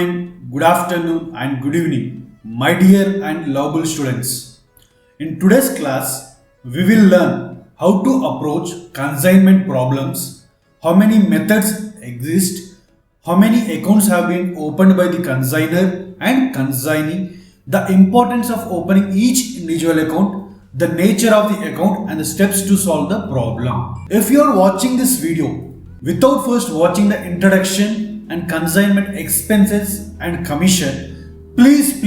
morning, good afternoon and good evening, my dear and lovable students. In today's class, we will learn how to approach consignment problems, how many methods exist, how many accounts have been opened by the consignor and consignee, the importance of opening each individual account, the nature of the account and the steps to solve the problem. If you are watching this video without first watching the introduction and consignment expenses and commission, please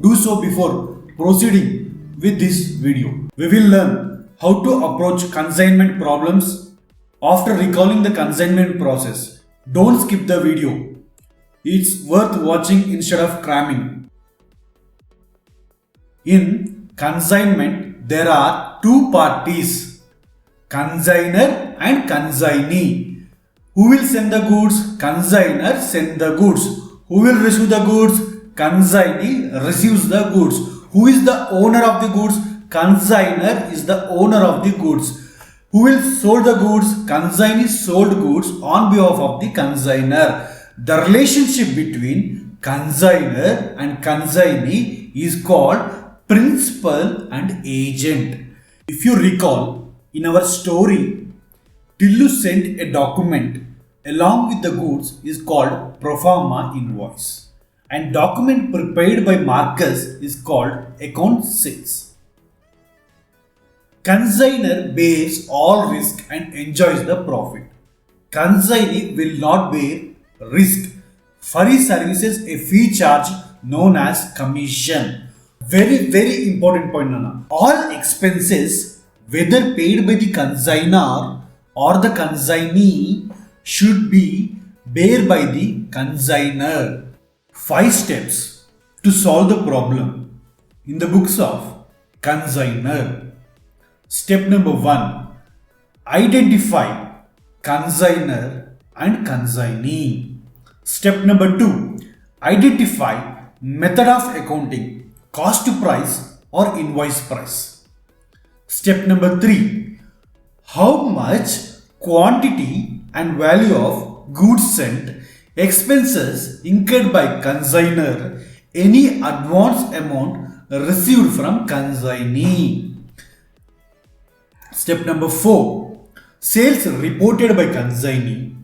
do so before proceeding with this video. We will learn how to approach consignment problems after recalling the consignment process. Don't skip the video. It's worth watching instead of cramming. In consignment, there are two parties, consignor and consignee. Who will send the goods? Consignor send the goods. Who will receive the goods? Consignee receives the goods. Who is the owner of the goods? Consignor is the owner of the goods. Who will sold the goods? Consignee sold goods on behalf of the consignor. The relationship between consignor and consignee is called principal and agent. If you recall, in our story, Tillu sent a document along with the goods is called pro forma invoice, and document prepared by Marcus is called account 6. Consignor bears all risk and enjoys the profit. Consignee will not bear risk. For his services, a fee charge known as commission. Very important point, Nana. All expenses, whether paid by the consignor or the consignee, should be bear by the consignor. 5 steps to solve the problem in the books of consignor. Step number 1. Identify consignor and consignee. Step number 2. Identify method of accounting, cost to price or invoice price. Step number 3. How much quantity and value of goods sent, expenses incurred by consignor, any advance amount received from consignee. Step number 4. Sales reported by consignee,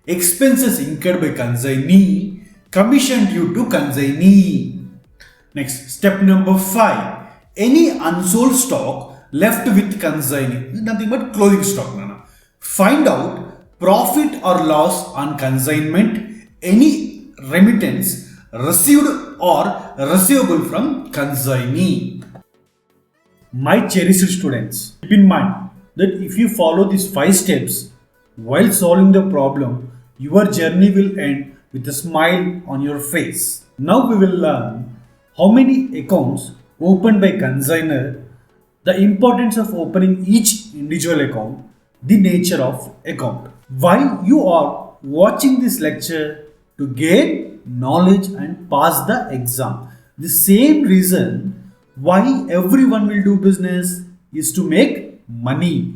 expenses incurred by consignee, commission due to consignee. Next, step number 5. Any unsold stock left with consignee, nothing but closing stock. Find out profit or loss on consignment, any remittance received or receivable from consignee. My cherished students, keep in mind that if you follow these 5 steps while solving the problem, your journey will end with a smile on your face. Now we will learn how many accounts opened by consignor, the importance of opening each individual account, the nature of account. Why you are watching this lecture? To gain knowledge and pass the exam. The same reason why everyone will do business is to make money.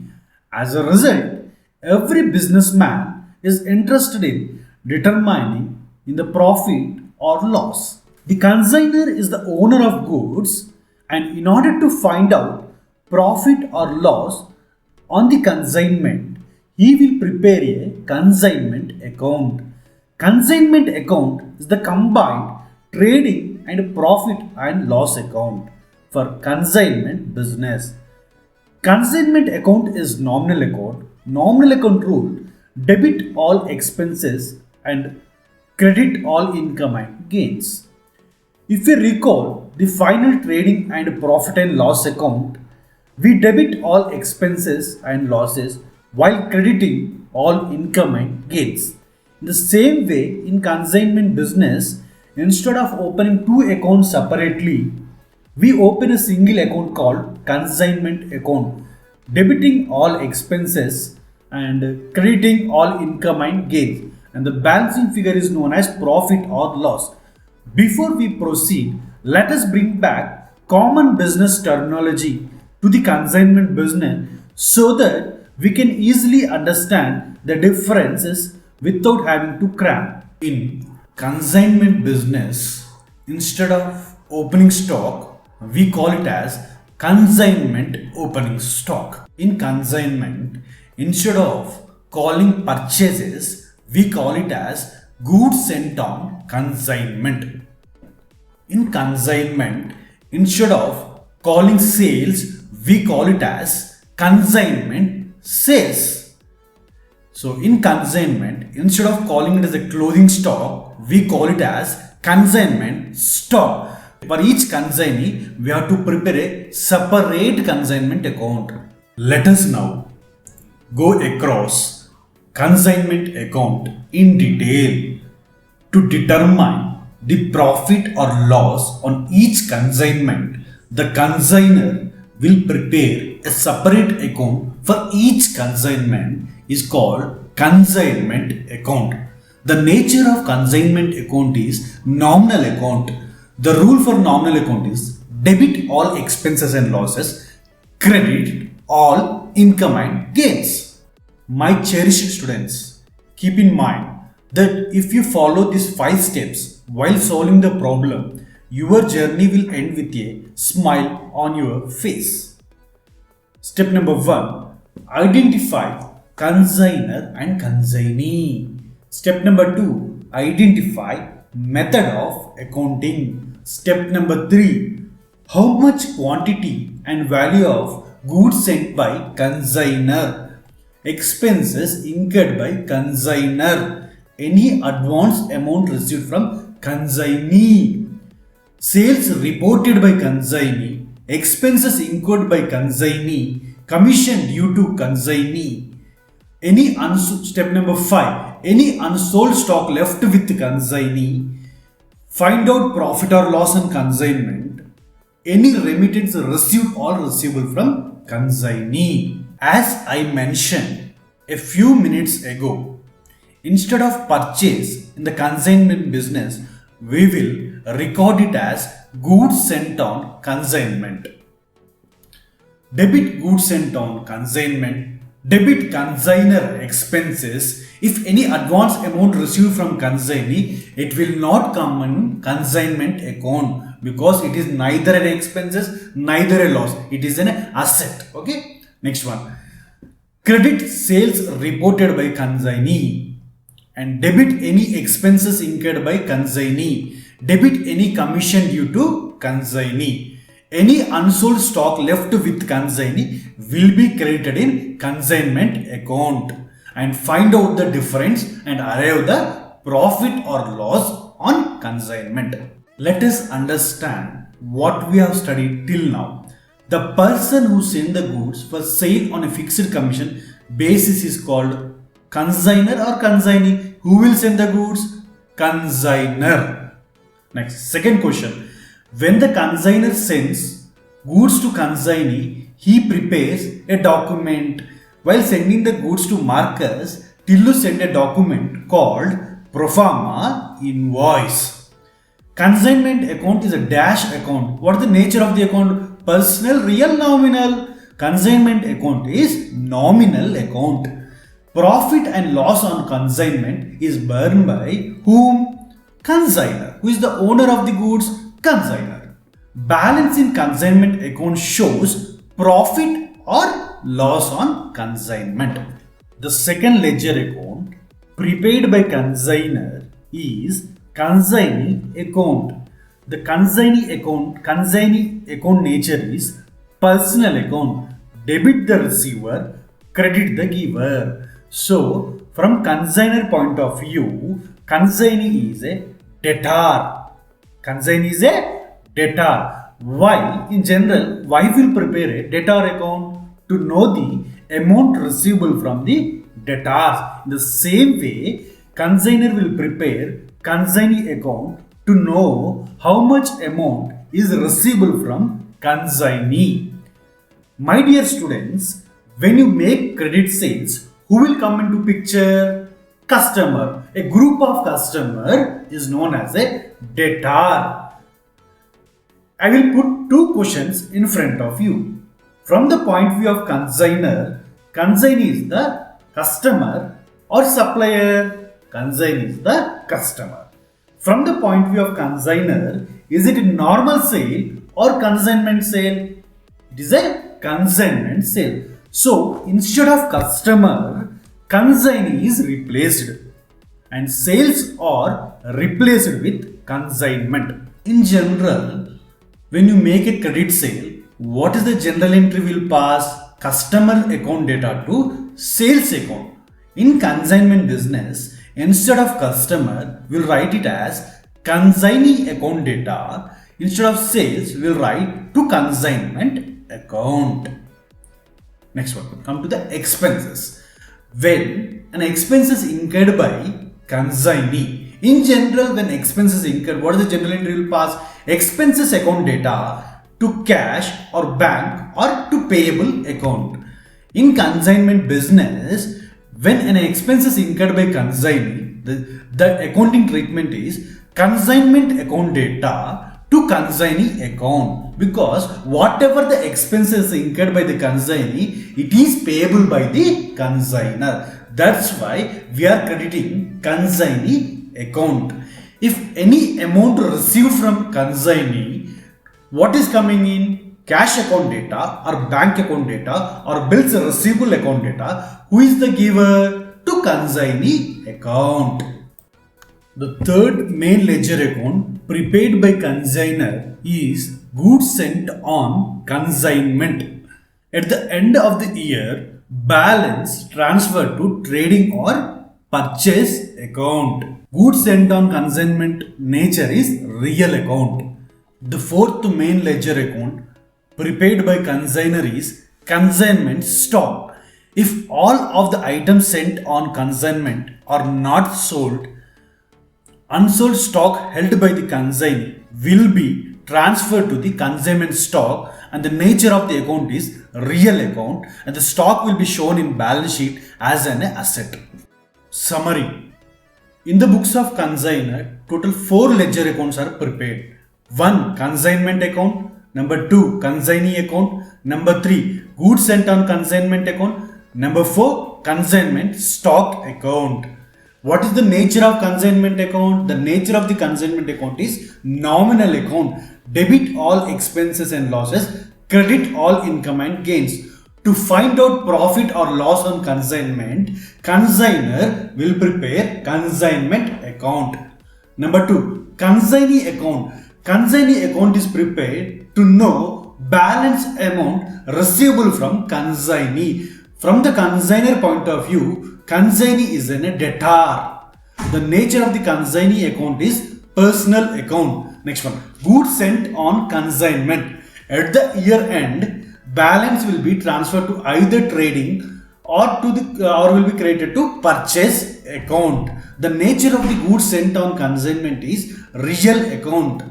As a result, every businessman is interested in determining in the profit or loss. The consignor is the owner of goods, and in order to find out profit or loss on the consignment, he will prepare a consignment account. Consignment account is the combined trading and profit and loss account for consignment business. Consignment account is nominal account. Nominal account rule: debit all expenses and credit all income and gains. If we recall the final trading and profit and loss account, we debit all expenses and losses while crediting all income and gains. In the same way, in consignment business, instead of opening 2 accounts separately, we open a single account called consignment account, debiting all expenses and crediting all income and gains, and the balancing figure is known as profit or loss. Before we proceed, let us bring back common business terminology to the consignment business so that we can easily understand the differences without having to cram. In consignment business, instead of opening stock, we call it as consignment opening stock. In consignment, instead of calling purchases, we call it as goods sent on consignment. In consignment, instead of calling sales, we call it as consignment sales. So in consignment, instead of calling it as a clothing stock, we call it as consignment stock. For each consignee, we have to prepare a separate consignment account. Let us now go across consignment account in detail to determine the profit or loss on each consignment. The consignor will prepare a separate account for each consignment is called consignment account. The nature of consignment account is nominal account. The rule for nominal account is debit all expenses and losses, credit all income and gains. My cherished students, keep in mind that if you follow these 5 steps while solving the problem, your journey will end with a smile on your face. Step number 1. Identify consignor and consignee. Step number 2. Identify method of accounting. Step number 3. How much quantity and value of goods sent by consignor. Expenses incurred by consignor. Any advance amount received from consignee. Sales reported by consignee. Expenses incurred by consignee. Commission due to consignee. Step number 5. Any unsold stock left with consignee. Find out profit or loss on consignment. Any remittance received or receivable from consignee. As I mentioned a few minutes ago, instead of purchase in the consignment business, we will record it as goods sent on consignment. Debit goods sent on consignment. Debit consignor expenses. If any advance amount received from consignee, it will not come in consignment account because it is neither an expenses, neither a loss. It is an asset. Okay. Next one. Credit sales reported by consignee and debit any expenses incurred by consignee. Debit any commission due to consignee. Any unsold stock left with consignee will be credited in consignment account. And find out the difference and arrive the profit or loss on consignment. Let us understand what we have studied till now. The person who sent the goods for sale on a fixed commission basis is called consignor or consignee. Who will send the goods? Consignor. Next, second question. When the consignor sends goods to consignee, he prepares a document. While sending the goods to Marcus, Tillu sent a document called Proforma Invoice. Consignment account is a dash account. What is the nature of the account? Personal, real, nominal. Consignment account is nominal account. Profit and loss on consignment is borne by whom? Consignor. Who is the owner of the goods? Consignor. Balance in consignment account shows profit or loss on consignment. The second ledger account prepared by consignor is consignee account. The consignee account nature is personal account. Debit the receiver, credit the giver. So from consignor point of view, consignee is a debtor. Consignee is a debtor. Why? In general, why will prepare a debtor account? To know the amount receivable from the debtors. In the same way, consignor will prepare consignee account to know how much amount is receivable from consignee. My dear students, when you make credit sales, who will come into picture? Customer. A group of customer is known as a debtor. I will put 2 questions in front of you. From the point of view of consignor, consignee is the customer or supplier? Consignee is the customer. From the point of view of consignor, is it a normal sale or consignment sale? It is a consignment sale. So instead of customer, consignee is replaced and sales are replaced with consignment. In general, when you make a credit sale, what is the general entry will pass? Customer account data to sales account. In consignment business, instead of customer, we'll write it as consignee account data. Instead of sales, we'll write to consignment account. Next one, come to the expenses. When an expense is incurred by consignee, in general, when expenses incurred, what is the general entry will pass? Expenses account data to cash or bank or to payable account. In consignment business, when an expense is incurred by consignee, the accounting treatment is consignment account data to consignee account, because whatever the expenses incurred by the consignee, it is payable by the consignor. That's why we are crediting consignee account. If any amount received from consignee, what is coming in? Cash account data or bank account data or bills receivable account data. Who is the giver? To consignee account. The third main ledger account prepared by consignor is goods sent on consignment. At the end of the year, balance transferred to trading or purchase account. Goods sent on consignment nature is real account. The fourth main ledger account prepared by consignor is consignment stock. If all of the items sent on consignment are not sold, unsold stock held by the consignee will be transferred to the consignment stock, and the nature of the account is real account, and the stock will be shown in balance sheet as an asset. Summary. In the books of consignor, total 4 ledger accounts are prepared. 1. Consignment account. Number 2. Consignee account. Number 3. Goods sent on consignment account. Number 4. Consignment stock account. What is the nature of consignment account? The nature of the consignment account is nominal account. Debit all expenses and losses, credit all income and gains. To find out profit or loss on consignment, consignor will prepare consignment account. Number 2. Consignee account. Consignee account is prepared to know balance amount receivable from consignee. From the consignor point of view, consignee is a debtor. The nature of the consignee account is personal account. Next one, goods sent on consignment. At the year end, balance will be transferred to either trading or will be credited to purchase account. The nature of the goods sent on consignment is real account.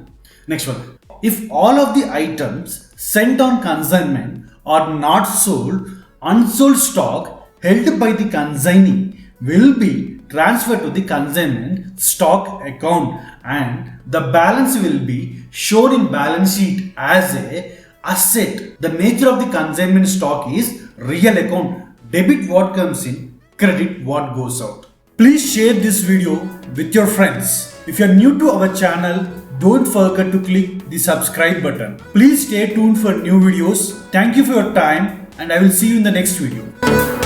Next one, if all of the items sent on consignment are not sold, unsold stock held by the consignee will be transferred to the consignment stock account, and the balance will be shown in balance sheet as a asset. The nature of the consignment stock is real account. Debit what comes in, credit what goes out. Please share this video with your friends. If you are new to our channel, don't forget to click the subscribe button. Please stay tuned for new videos. Thank you for your time, and I will see you in the next video.